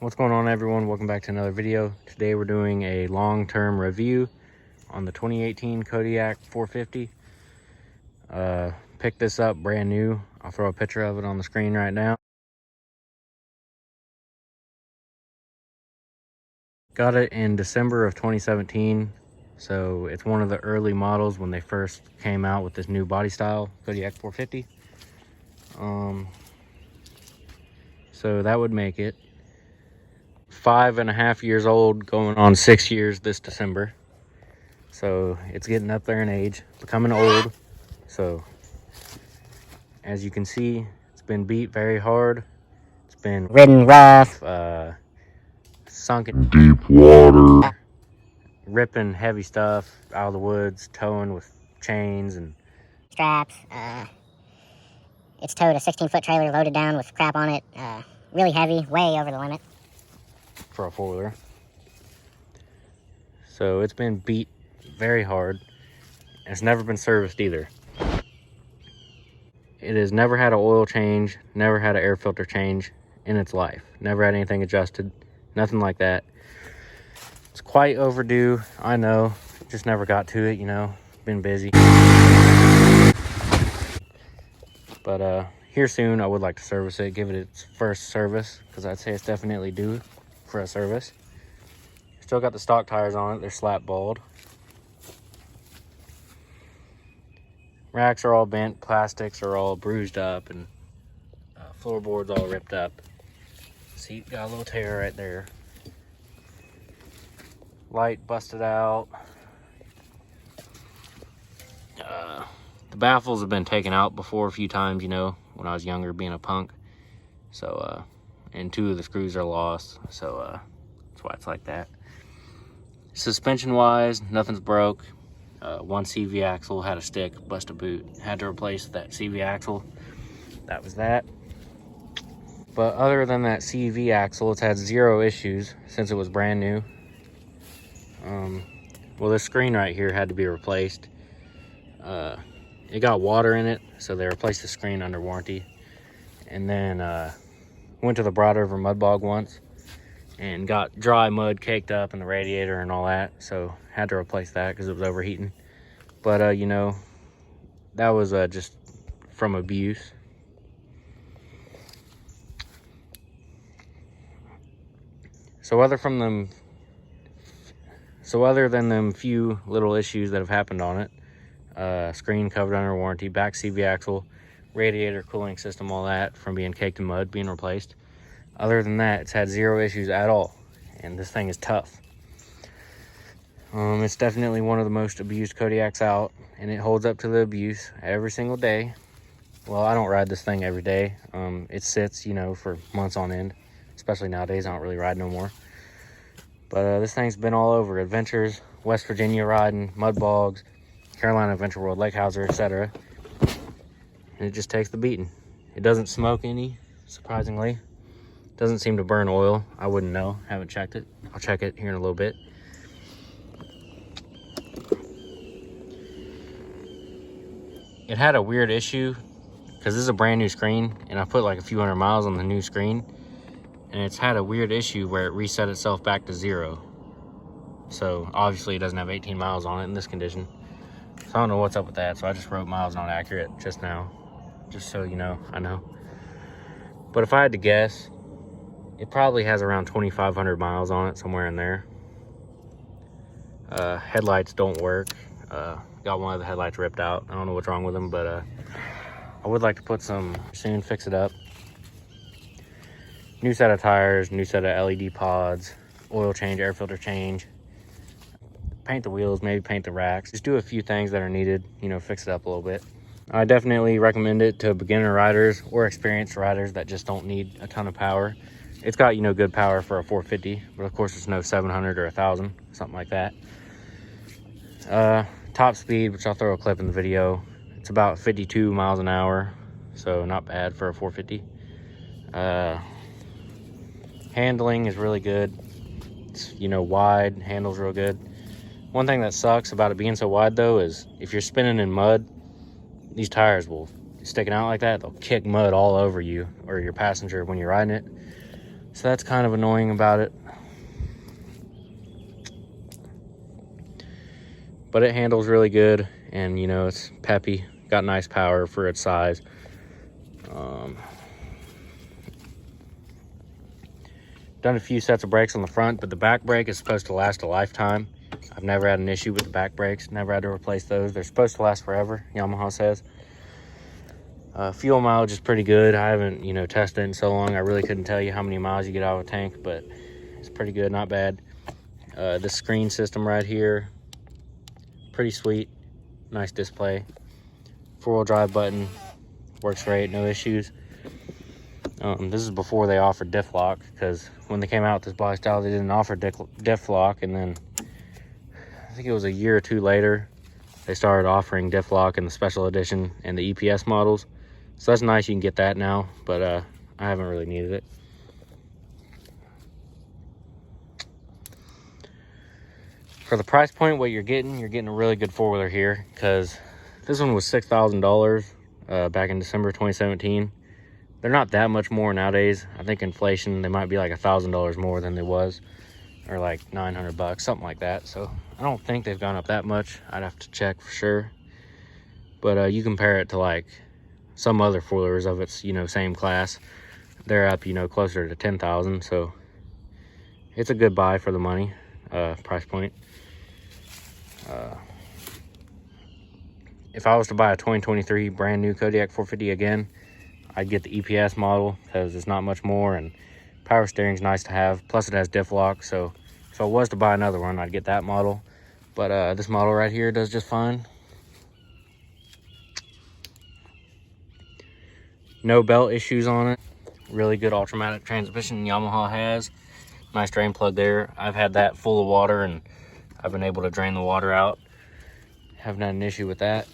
What's going on, everyone? Welcome back to another video. Today we're doing a long-term review on the 2018 Kodiak 450. Picked this up brand new. I'll throw a picture of it on the screen right now. Got it in December of 2017, so it's one of the early models when they first came out with this new body style, Kodiak 450. So that would make it 5.5 years old, going on 6 years this December. So it's getting up there in age, becoming old. So as you can see, it's been beat very hard. It's been ridden rough, sunk in deep water, ripping heavy stuff out of the woods, towing with chains and straps. It's towed a 16-foot trailer loaded down with crap on it. Really heavy, way over the limit for a four-wheeler. So it's been beat very hard. And it's never been serviced either. It has never had an oil change, never had an air filter change in its life. Never had anything adjusted, nothing like that. It's quite overdue, I know. Just never got to it, you know. Been busy. But here soon, I would like to service it, give it its first service, because I'd say it's definitely due for a service. Still got the stock tires on it. They're slap balled. Racks are all bent, plastics are all bruised up, and floorboards all ripped up. Seat got a little tear right there. Light busted out. The baffles have been taken out before a few times, you know, when I was younger, being a punk. So, and 2 of the screws are lost, so that's why it's like that. Suspension-wise, nothing's broke. One CV axle had a stick, bust a boot. Had to replace that CV axle. That was that. But other than that CV axle, it's had 0 issues since it was brand new. Well, this screen right here had to be replaced. It got water in it, so they replaced the screen under warranty. And then went to the Broad River mud bog once and got dry mud caked up in the radiator and all that, so had to replace that because it was overheating. But you know, that was just from abuse. So other than them few little issues that have happened on it, screen covered under warranty, back CV axle, radiator, cooling system, all that from being caked in mud being replaced. Other than that, it's had 0 issues at all, and this thing is tough. It's definitely one of the most abused Kodiaks out, and it holds up to the abuse every single day. Well, I don't ride this thing every day. It sits, you know, for months on end, especially nowadays. I don't really ride no more. But this thing's been all over adventures, West Virginia riding, mud bogs, Carolina Adventure World, Lake Hauser, etc. And it just takes the beating. It doesn't smoke any, surprisingly. Doesn't seem to burn oil. I wouldn't know. Haven't checked it. I'll check it here in a little bit. It had a weird issue because this is a brand new screen, and I put like a few hundred miles on the new screen, and it's had a weird issue where it reset itself back to 0. So obviously it doesn't have 18 miles on it in this condition. So I don't know what's up with that. So I just wrote miles not accurate just now, just so you know. I know. But if I had to guess, it probably has around 2,500 miles on it, somewhere in there. Headlights don't work. Got one of the headlights ripped out. I don't know what's wrong with them, but I would like to put some soon, fix it up. New set of tires, new set of LED pods, oil change, air filter change. Paint the wheels, maybe paint the racks. Just do a few things that are needed, you know, fix it up a little bit. I definitely recommend it to beginner riders or experienced riders that just don't need a ton of power. It's got, you know, good power for a 450, but of course it's no 700 or 1,000, something like that. Top speed, which I'll throw a clip in the video, it's about 52 miles an hour, so not bad for a 450. Handling is really good. It's, you know, wide, handles real good. One thing that sucks about it being so wide though is if you're spinning in mud, these tires will, sticking out like that, they'll kick mud all over you or your passenger when you're riding it. So that's kind of annoying about it. But it handles really good, and you know, it's peppy, got nice power for its size. Done a few sets of brakes on the front, but the back brake is supposed to last a lifetime. I've never had an issue with the back brakes, never had to replace those. They're supposed to last forever, Yamaha says. Fuel mileage is pretty good. I haven't, you know, tested it in so long. I really couldn't tell you how many miles you get out of a tank, but it's pretty good, not bad. The screen system right here, pretty sweet, nice display. 4-wheel drive button, works great, no issues. This is before they offered diff lock, because when they came out with this body style, they didn't offer diff lock, and then I think it was a year or two later, they started offering diff lock in the special edition and the EPS models. So that's nice, you can get that now, but I haven't really needed it. For the price point, what you're getting a really good four-wheeler here, because this one was $6,000 back in December 2017. They're not that much more nowadays. I think inflation, they might be like $1,000 more than they was, or like 900 bucks, something like that. So I don't think they've gone up that much. I'd have to check for sure. But you compare it to like some other four-wheelers of its, you know, same class, they're up, you know, closer to 10,000. So it's a good buy for the money, price point. If I was to buy a 2023 brand new Kodiak 450 again, I'd get the EPS model, because it's not much more, and power steering's nice to have, plus it has diff lock. So if I was to buy another one, I'd get that model. But this model right here does just fine. No belt issues on it. Really good ultramatic transmission Yamaha has. Nice drain plug there. I've had that full of water, and I've been able to drain the water out. Haven't had an issue with that.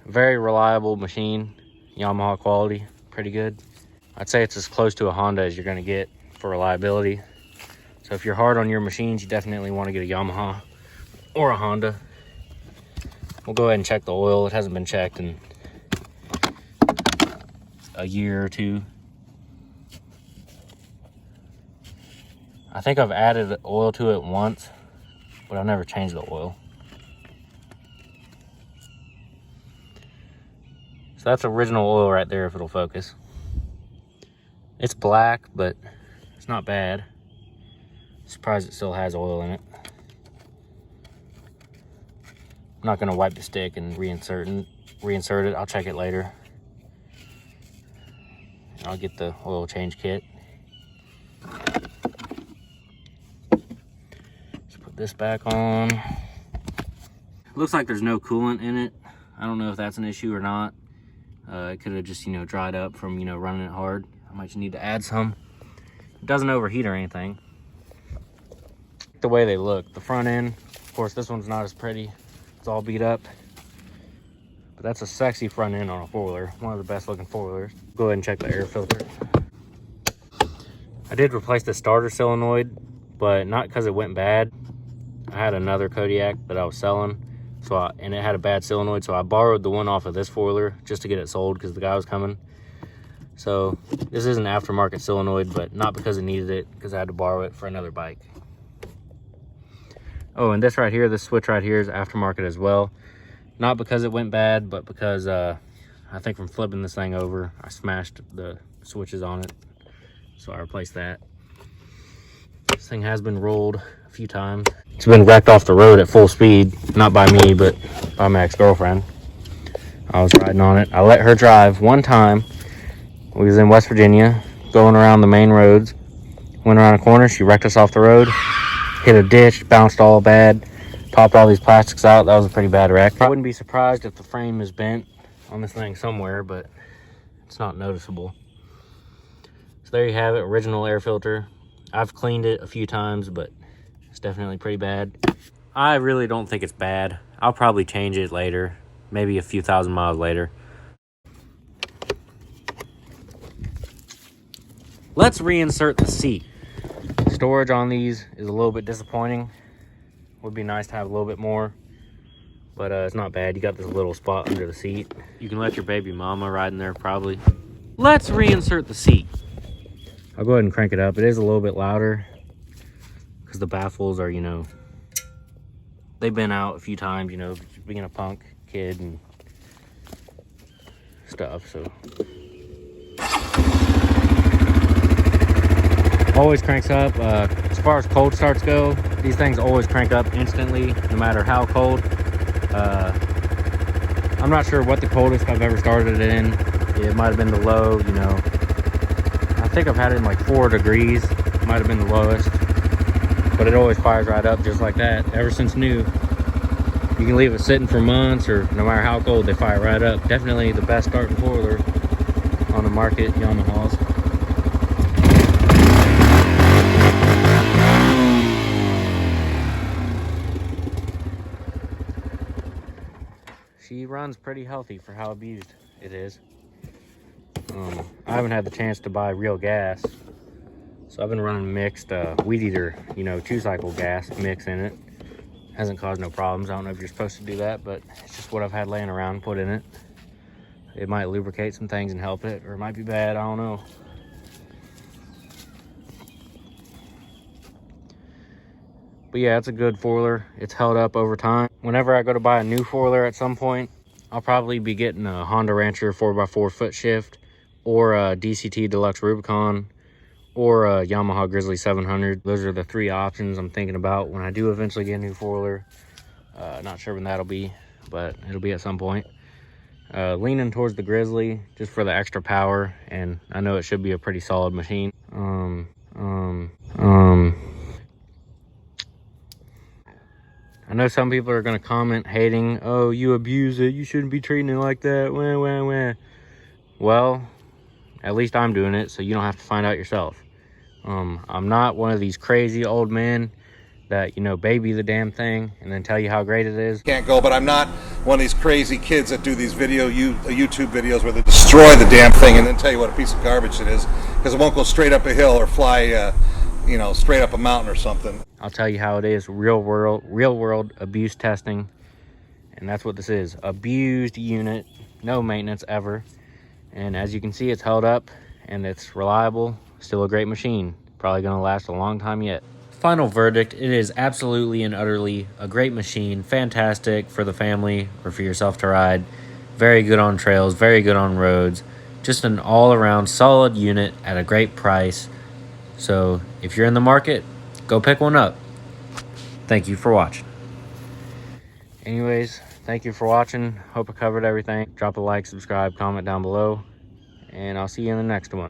Very reliable machine. Yamaha quality, pretty good. I'd say it's as close to a Honda as you're going to get for reliability. So if you're hard on your machines, you definitely want to get a Yamaha or a Honda. We'll go ahead and check the oil. It hasn't been checked in a year or two. I think I've added oil to it once, but I've never changed the oil. So that's original oil right there, if it'll focus. It's black, but it's not bad. Surprised it still has oil in it. I'm not gonna wipe the stick and reinsert it. I'll check it later. I'll get the oil change kit. Let's put this back on. Looks like there's no coolant in it. I don't know if that's an issue or not. It could have just, you know, dried up from, you know, running it hard. I might need to add some. It doesn't overheat or anything. The way they look, the front end, of course, this one's not as pretty. It's all beat up. But that's a sexy front end on a four-wheeler. One of the best looking four-wheelers. Go ahead and check the air filter. I did replace the starter solenoid, but not because it went bad. I had another Kodiak that I was selling. And it had a bad solenoid, so I borrowed the one off of this four-wheeler just to get it sold because the guy was coming. So this is an aftermarket solenoid, but not because it needed it, because I had to borrow it for another bike. Oh, and this right here, this switch right here is aftermarket as well. Not because it went bad, but because I think from flipping this thing over, I smashed the switches on it. So I replaced that. This thing has been rolled a few times. It's been wrecked off the road at full speed. Not by me, but by my ex-girlfriend. I was riding on it. I let her drive one time. We was in West Virginia, going around the main roads. Went around a corner, she wrecked us off the road. Hit a ditch, bounced all bad. Popped all these plastics out. That was a pretty bad wreck. I wouldn't be surprised if the frame is bent on this thing somewhere, but it's not noticeable. So there you have it, original air filter. I've cleaned it a few times, but it's definitely pretty bad. I really don't think it's bad. I'll probably change it later, maybe a few thousand miles later. Let's reinsert the seat. Storage on these is a little bit disappointing. Would be nice to have a little bit more, but it's not bad. You got this little spot under the seat. You can let your baby mama ride in there probably. Let's reinsert the seat. I'll go ahead and crank it up. It is a little bit louder because the baffles are, you know, they've been out a few times, you know, being a punk kid and stuff, so. Always cranks up. As far as cold starts go, these things always crank up instantly, no matter how cold. I'm not sure what the coldest I've ever started it in. It might have been the low, you know. I think I've had it in like 4 degrees. Might have been the lowest. But it always fires right up just like that, ever since new. You can leave it sitting for months, or no matter how cold, they fire right up. Definitely the best starting foiler on the market, Yamahas. She runs pretty healthy for how abused it is. I haven't had the chance to buy real gas, so I've been running mixed weed eater, you know, 2-cycle gas mix in it. Hasn't caused no problems. I don't know if you're supposed to do that, but it's just what I've had laying around, put in it. It might lubricate some things and help it, or it might be bad, I don't know. But yeah, it's a good foiler. It's held up over time. Whenever I go to buy a new foiler at some point, I'll probably be getting a Honda Rancher 4x4 foot shift, or a DCT Deluxe Rubicon, or a Yamaha Grizzly 700. Those are the 3 options I'm thinking about when I do eventually get a new foiler. Not sure when that'll be, but it'll be at some point. Leaning towards the Grizzly just for the extra power, and I know it should be a pretty solid machine. I know some people are going to comment hating, oh, you abuse it, you shouldn't be treating it like that, wah, wah, wah. Well, at least I'm doing it, so you don't have to find out yourself. I'm not one of these crazy old men that, you know, baby the damn thing and then tell you how great it is. Can't go, but I'm not one of these crazy kids that do these YouTube videos where they destroy the damn thing and then tell you what a piece of garbage it is, because it won't go straight up a hill or fly, you know, straight up a mountain or something. I'll tell you how it is, real world abuse testing, and that's what this is. Abused unit, no maintenance ever, and as you can see, it's held up and it's reliable. Still a great machine, probably gonna last a long time yet. Final verdict, it is absolutely and utterly a great machine, fantastic for the family or for yourself to ride. Very good on trails, very good on roads, just an all-around solid unit at a great price. So if you're in the market, go pick one up. Thank you for watching. Anyways, thank you for watching. Hope I covered everything. Drop a like, subscribe, comment down below, and I'll see you in the next one.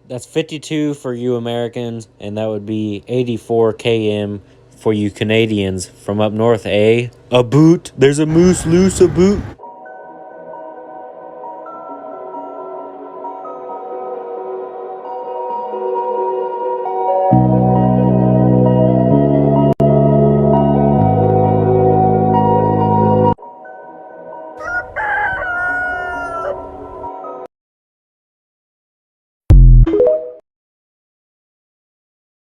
That's 52 for you Americans, and that would be 84 km for you Canadians from up north, eh? A boot? There's a moose loose, a boot?